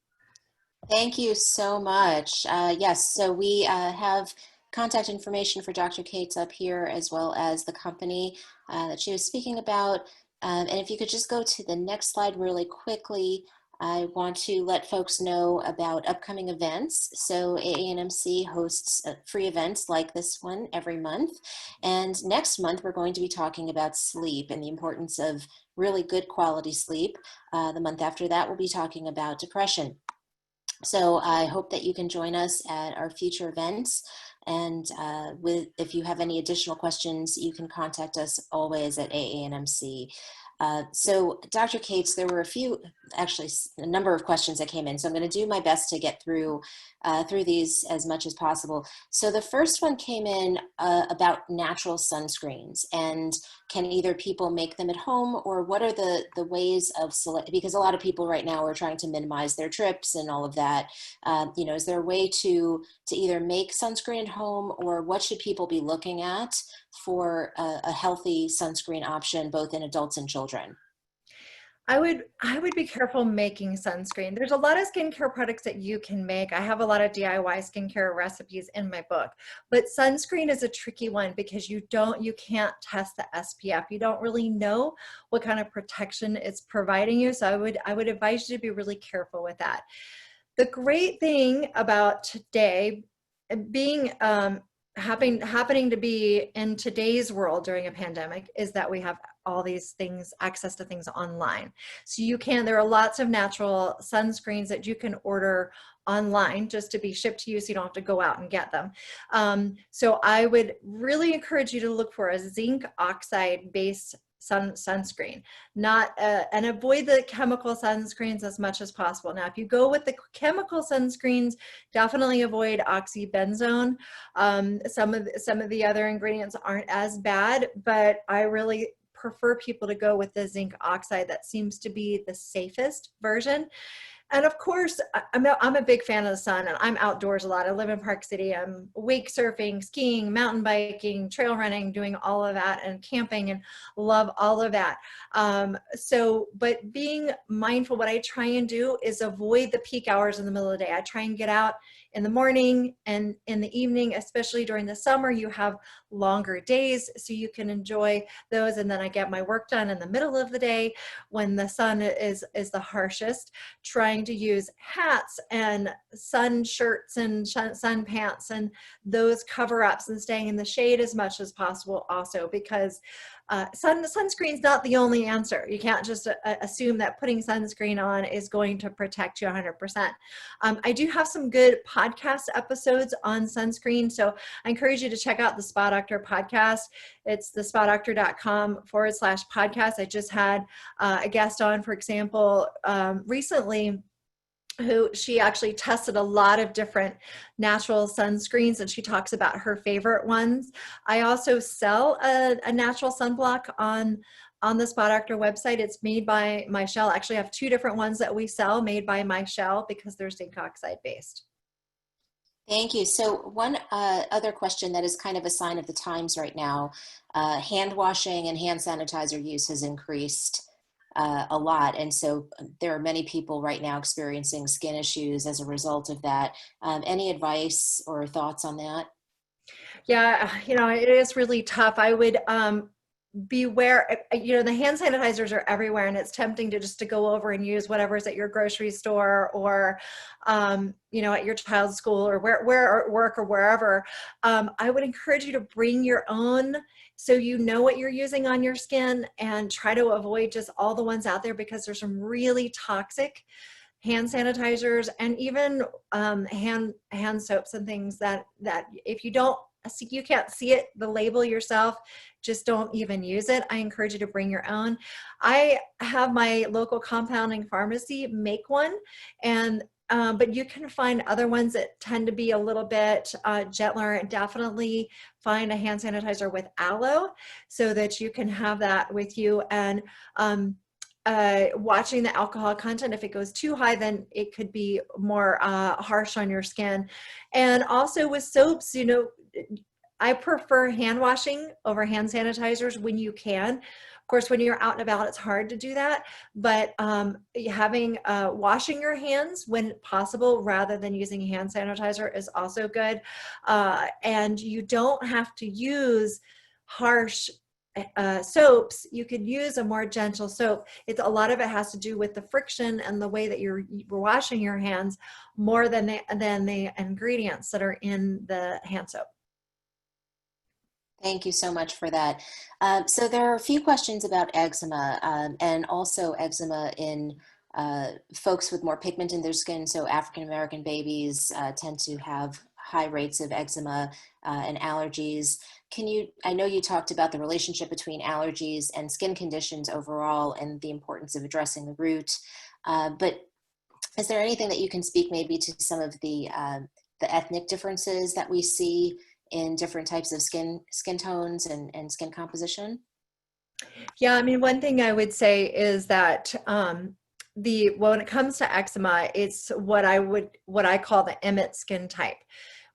Thank you so much. Yes, so we have contact information for Dr. Cates up here, as well as the company that she was speaking about. And if you could just go to the next slide really quickly, I want to let folks know about upcoming events. So AANMC hosts free events like this one every month. And next month, we're going to be talking about sleep and the importance of really good quality sleep. The month after that, we'll be talking about depression. So I hope that you can join us at our future events. And if you have any additional questions, you can contact us always at AANMC. So Dr. Cates, there were a number of questions that came in. So I'm going to do my best to get through these as much as possible. So the first one came in about natural sunscreens, and can either people make them at home, or what are the ways of because a lot of people right now are trying to minimize their trips and all of that. Is there a way to either make sunscreen at home, or what should people be looking at for a healthy sunscreen option, both in adults and children? I would be careful making sunscreen. There's a lot of skincare products that you can make. I have a lot of DIY skincare recipes in my book, but sunscreen is a tricky one because you can't test the SPF. You don't really know what kind of protection it's providing you. So I would advise you to be really careful with that. The great thing about today being happening to be in today's world during a pandemic is that we have all these things, access to things online. So there are lots of natural sunscreens that you can order online just to be shipped to you, so you don't have to go out and get them. So I would really encourage you to look for a zinc oxide based sunscreen, and avoid the chemical sunscreens as much as possible. Now, if you go with the chemical sunscreens, definitely avoid oxybenzone. Some of the other ingredients aren't as bad, but I really prefer people to go with the zinc oxide. That seems to be the safest version. And of course, I'm a big fan of the sun, and I'm outdoors a lot. I live in Park City. I'm wake surfing, skiing, mountain biking, trail running, doing all of that, and camping, and love all of that. But being mindful, what I try and do is avoid the peak hours in the middle of the day. I try and get out in the morning and in the evening, especially during the summer. You have longer days, so you can enjoy those. And then I get my work done in the middle of the day when the sun is the harshest, trying to use hats and sun shirts and sun pants and those cover ups, and staying in the shade as much as possible also, because sunscreen is not the only answer. You can't just assume that putting sunscreen on is going to protect you 100%. I do have some good podcast episodes on sunscreen, so I encourage you to check out the Spa Doctor podcast. It's thespadoctor.com/podcast. I just had a guest on, for example, recently, who she actually tested a lot of different natural sunscreens, and she talks about her favorite ones. I also sell a natural sunblock on the Spa Doctor website. It's made by Michelle. Actually, I have two different ones that we sell made by Michelle because they're zinc oxide based. Thank you. So one other question that is kind of a sign of the times right now, hand washing and hand sanitizer use has increased a lot. And so there are many people right now experiencing skin issues as a result of that. Any advice or thoughts on that? Yeah, it is really tough. I would beware. The hand sanitizers are everywhere, and it's tempting to go over and use whatever's at your grocery store, or at your child's school, or where at work, or wherever. I would encourage you to bring your own, so you know what you're using on your skin, and try to avoid just all the ones out there, because there's some really toxic hand sanitizers, and even hand soaps and things that if you can't see it, the label yourself, just don't even use it. I encourage you to bring your own. I have my local compounding pharmacy make one, and but you can find other ones that tend to be a little bit gentler, and definitely find a hand sanitizer with aloe so that you can have that with you. And watching the alcohol content. If it goes too high, then it could be more harsh on your skin. And also with soaps, I prefer hand washing over hand sanitizers when you can. Of course, when you're out and about, it's hard to do that, but having washing your hands when possible rather than using hand sanitizer is also good. And you don't have to use harsh soaps. You could use a more gentle soap. A lot of it has to do with the friction and the way that you're washing your hands more than the ingredients that are in the hand soap. Thank you so much for that. So there are a few questions about eczema, and also eczema in folks with more pigment in their skin. So African American babies tend to have high rates of eczema and allergies. I know you talked about the relationship between allergies and skin conditions overall and the importance of addressing the root, but is there anything that you can speak maybe to some of the ethnic differences that we see in different types of skin tones and skin composition? Yeah, I mean, one thing I would say is that when it comes to eczema, it's what I call the Emmett skin type.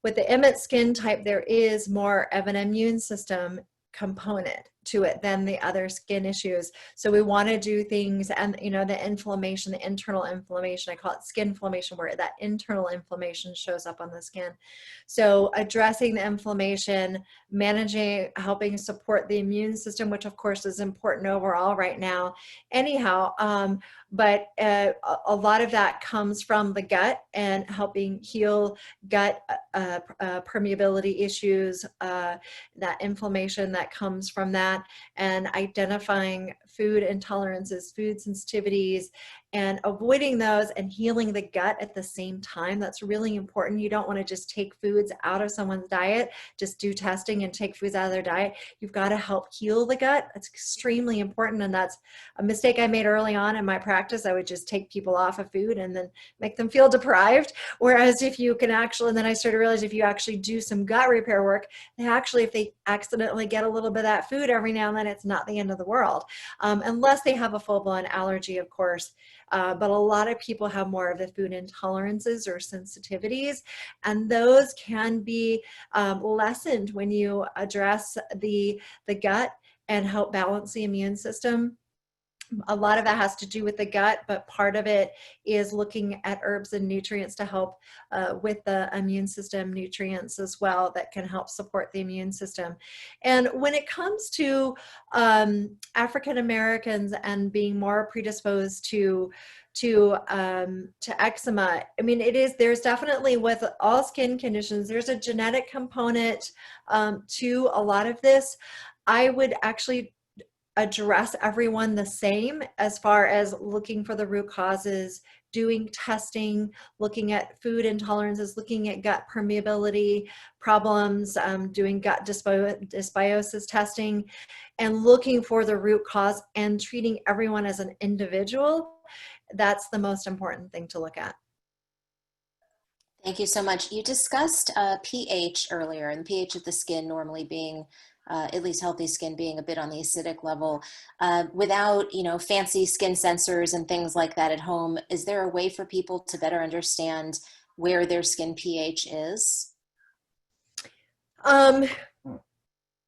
With the Emmett skin type, there is more of an immune system component to it than the other skin issues. So we want to do things, and the inflammation, the internal inflammation, I call it skin inflammation, where that internal inflammation shows up on the skin. So addressing the inflammation, managing, helping support the immune system, which of course is important overall right now anyhow. But a lot of that comes from the gut, and helping heal gut permeability issues, that inflammation that comes from that, and identifying food intolerances, food sensitivities, and avoiding those, and healing the gut at the same time. That's really important. You don't want to just take foods out of someone's diet, just do testing and take foods out of their diet. You've got to help heal the gut. That's extremely important. And that's a mistake I made early on in my practice. I would just take people off of food and then make them feel deprived. Whereas if you can actually, and then I started to realize if you actually do some gut repair work, if they accidentally get a little bit of that food every now and then, it's not the end of the world. unless they have a full-blown allergy, of course. But a lot of people have more of the food intolerances or sensitivities, and those can be lessened when you address the gut and help balance the immune system. A lot of that has to do with the gut, but part of it is looking at herbs and nutrients to help with the immune system, nutrients as well that can help support the immune system. And when it comes to African Americans and being more predisposed to eczema, I mean, there's definitely, with all skin conditions, there's a genetic component to a lot of this. I would actually address everyone the same as far as looking for the root causes, doing testing, looking at food intolerances, looking at gut permeability problems, doing gut dysbiosis testing, and looking for the root cause and treating everyone as an individual. That's the most important thing to look at. Thank you so much. You discussed pH earlier, and the pH of the skin normally being, at least healthy skin, being a bit on the acidic level. Without, fancy skin sensors and things like that at home, is there a way for people to better understand where their skin pH is? Um,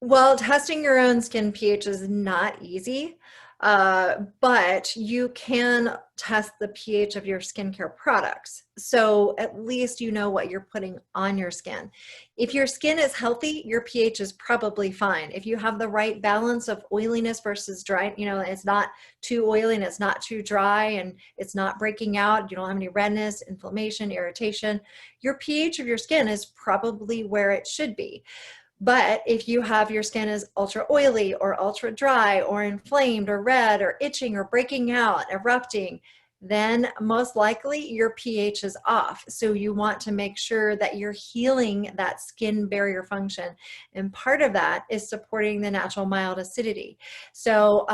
well, testing your own skin pH is not easy, but you can test the pH of your skincare products. So at least you know what you're putting on your skin. If your skin is healthy, your pH is probably fine. If you have the right balance of oiliness versus dry, it's not too oily and it's not too dry and it's not breaking out, you don't have any redness, inflammation, irritation, your pH of your skin is probably where it should be. But if you have your skin is ultra oily or ultra dry or inflamed or red or itching or breaking out, erupting, then most likely your pH is off. So you want to make sure that you're healing that skin barrier function. And part of that is supporting the natural mild acidity. So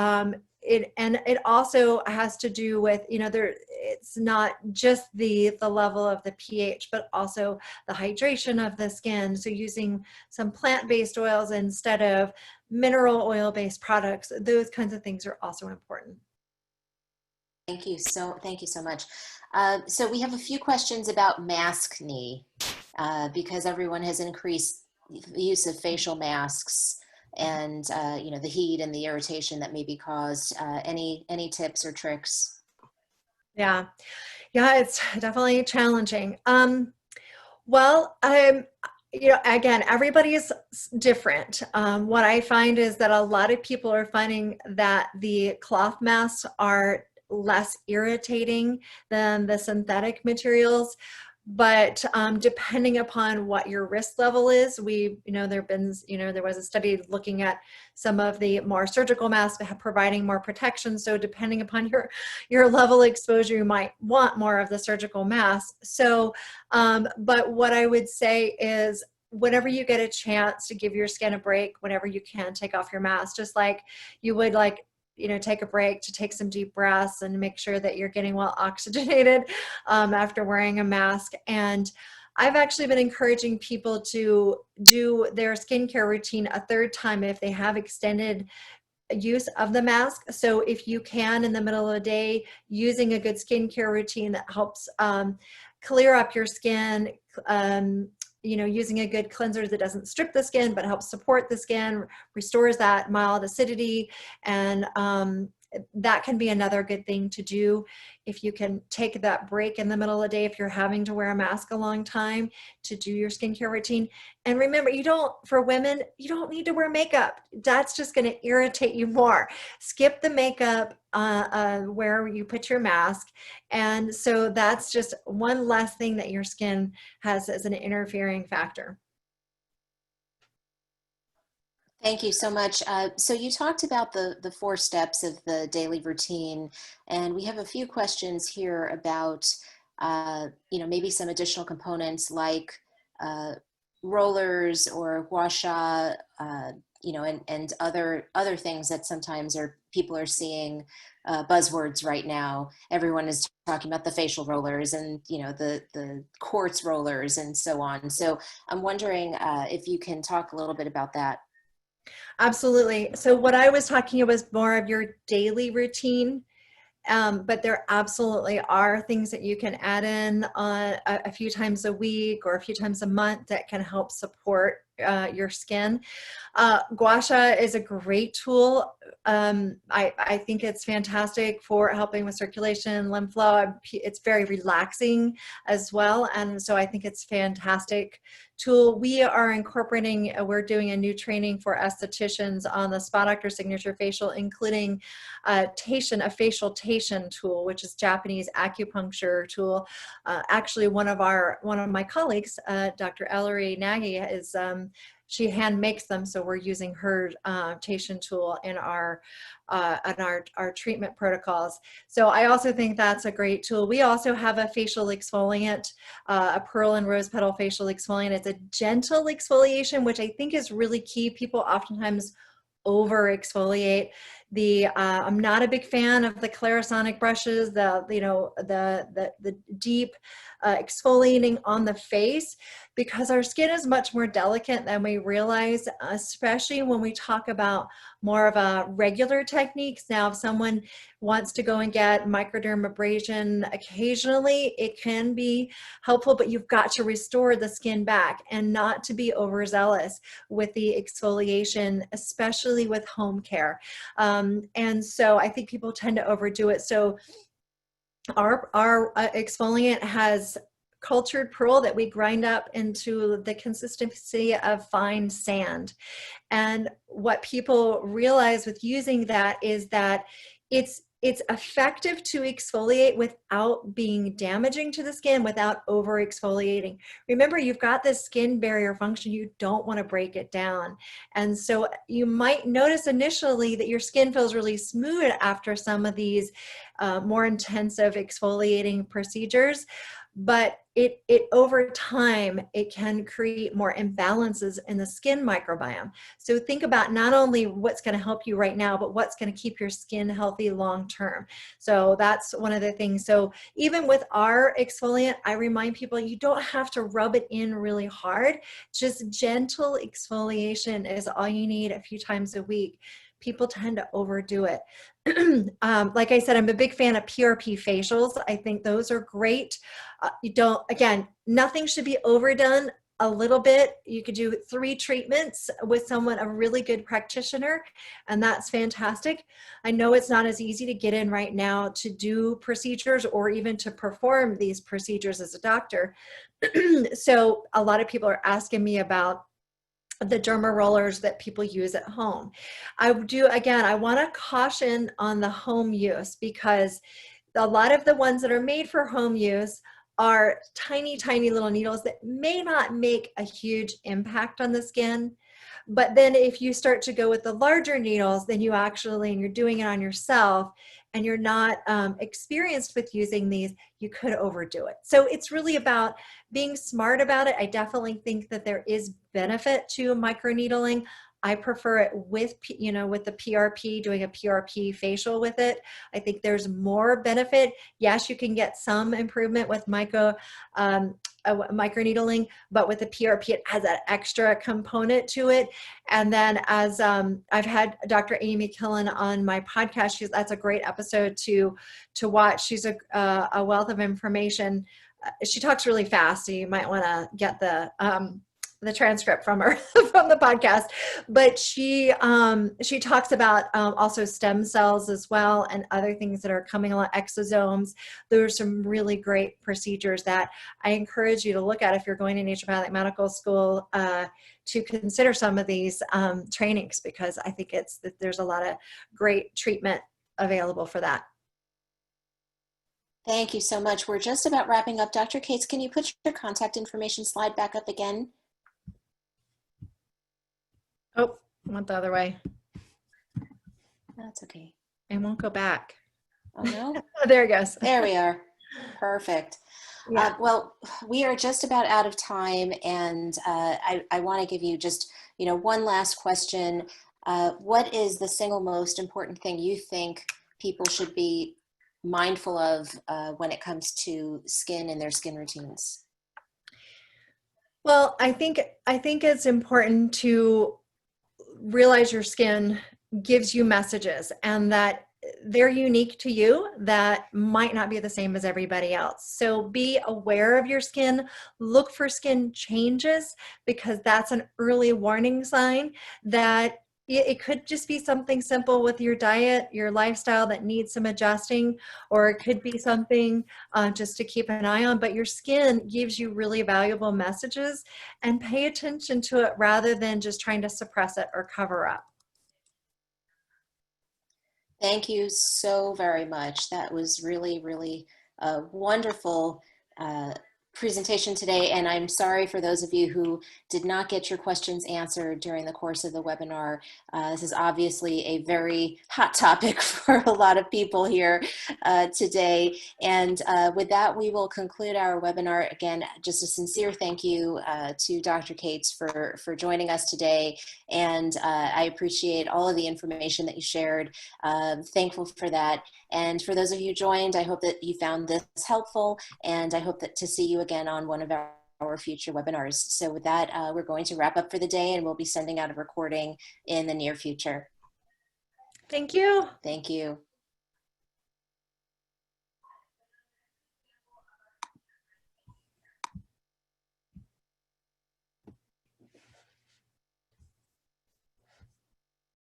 it also has to do with, it's not just the level of the pH, but also the hydration of the skin. So using some plant-based oils instead of mineral oil-based products, those kinds of things are also important. Thank you so much. So we have a few questions about maskne, because everyone has increased the use of facial masks and the heat and the irritation that may be caused. Any tips or tricks? Yeah, it's definitely challenging. Well, again, everybody's different. What I find is that a lot of people are finding that the cloth masks are less irritating than the synthetic materials. But depending upon what your risk level is, there was a study looking at some of the more surgical masks providing more protection. So depending upon your level of exposure, you might want more of the surgical mask. So, but what I would say is, whenever you get a chance to give your skin a break, whenever you can, take off your mask, just like you would take a break to take some deep breaths and make sure that you're getting well oxygenated after wearing a mask. And I've actually been encouraging people to do their skincare routine a third time if they have extended use of the mask. So if you can, in the middle of the day, using a good skincare routine that helps clear up your skin, using a good cleanser that doesn't strip the skin but helps support the skin, restores that mild acidity, and that can be another good thing to do if you can take that break in the middle of the day if you're having to wear a mask a long time, to do your skincare routine. And remember, for women, you don't need to wear makeup. That's just going to irritate you more. Skip the makeup where you put your mask. And so that's just one less thing that your skin has as an interfering factor. Thank you so much. So you talked about the 4 steps of the daily routine, and we have a few questions here about, maybe some additional components like rollers or gua sha, and other things that sometimes people are seeing buzzwords right now. Everyone is talking about the facial rollers and the quartz rollers and so on. So I'm wondering if you can talk a little bit about that. Absolutely. So what I was talking about was more of your daily routine. But there absolutely are things that you can add in a few times a week or a few times a month that can help support your skin. Gua Sha is a great tool. I think it's fantastic for helping with circulation, lymph flow. It's very relaxing as well. And so I think it's fantastic tool. We are incorporating, we're doing a new training for estheticians on the Spa Doctor Signature Facial, including a facial Tation tool, which is Japanese acupuncture tool. Actually, one of my colleagues, Dr. Ellery Nagy, is she hand makes them, so we're using her Tation tool in our treatment protocols. So I also think that's a great tool. We also have a facial exfoliant, a pearl and rose petal facial exfoliant. It's a gentle exfoliation, which I think is really key. People oftentimes over exfoliate. I'm not a big fan of the Clarisonic brushes, the deep exfoliating on the face, because our skin is much more delicate than we realize, especially when we talk about more of a regular techniques. Now, if someone wants to go and get microdermabrasion occasionally, it can be helpful, but you've got to restore the skin back and not to be overzealous with the exfoliation, especially with home care. And so I think people tend to overdo it. So our exfoliant has cultured pearl that we grind up into the consistency of fine sand. And what people realize with using that is that it's effective to exfoliate without being damaging to the skin, without over exfoliating. Remember, you've got this skin barrier function. You don't want to break it down. And so you might notice initially that your skin feels really smooth after some of these more intensive exfoliating procedures. But it over time, it can create more imbalances in the skin microbiome. So think about not only what's going to help you right now, but what's going to keep your skin healthy long term. So that's one of the things. So even with our exfoliant, I remind people you don't have to rub it in really hard. Just gentle exfoliation is all you need a few times a week. People tend to overdo it. Like I said, I'm a big fan of PRP facials. I think those are great. Again, nothing should be overdone. A little bit. You could do 3 treatments with a really good practitioner, and that's fantastic. I know it's not as easy to get in right now to do procedures or even to perform these procedures as a doctor. So a lot of people are asking me about the derma rollers that people use at home. I want to caution on the home use, because a lot of the ones that are made for home use are tiny, tiny little needles that may not make a huge impact on the skin. But then if you start to go with the larger needles, then and you're doing it on yourself, and you're not experienced with using these, you could overdo it. So it's really about being smart about it. I definitely think that there is benefit to microneedling. I prefer it with the PRP, doing a PRP facial with it. I think there's more benefit. Yes, you can get some improvement with microneedling, but with the PRP, it has that extra component to it. And then as I've had Dr. Amy Killen on my podcast, that's a great episode to watch. She's a wealth of information. She talks really fast, so you might want to get the transcript from her from the podcast. But she talks about also stem cells as well, and other things that are coming along, exosomes. There are some really great procedures that I encourage you to look at if you're going to naturopathic medical school, to consider some of these trainings, because I think there's a lot of great treatment available for that. Thank you so much. We're just about wrapping up. Dr. Cates, can you put your contact information slide back up again? Oh, I went the other way. That's okay. It won't go back. Oh, no? There it goes. There we are. Perfect. Yeah. Well, we are just about out of time, and I want to give you just, one last question. What is the single most important thing you think people should be mindful of when it comes to skin and their skin routines? Well, I think it's important to realize your skin gives you messages and that they're unique to you that might not be the same as everybody else. So be aware of your skin, look for skin changes because that's an early warning sign that it could just be something simple with your diet, your lifestyle that needs some adjusting, or it could be something just to keep an eye on. But your skin gives you really valuable messages, and pay attention to it rather than just trying to suppress it or cover up. Thank you so very much. That was really, really a wonderful uh, presentation today. And I'm sorry for those of you who did not get your questions answered during the course of the webinar. This is obviously a very hot topic for a lot of people here today. And with that, we will conclude our webinar. Again, just a sincere thank you to Dr. Cates for joining us today. And I appreciate all of the information that you shared. Thankful for that. And for those of you who joined, I hope that you found this helpful, and I hope that to see you again on one of our future webinars. So with that, we're going to wrap up for the day, and we'll be sending out a recording in the near future. Thank you. Thank you.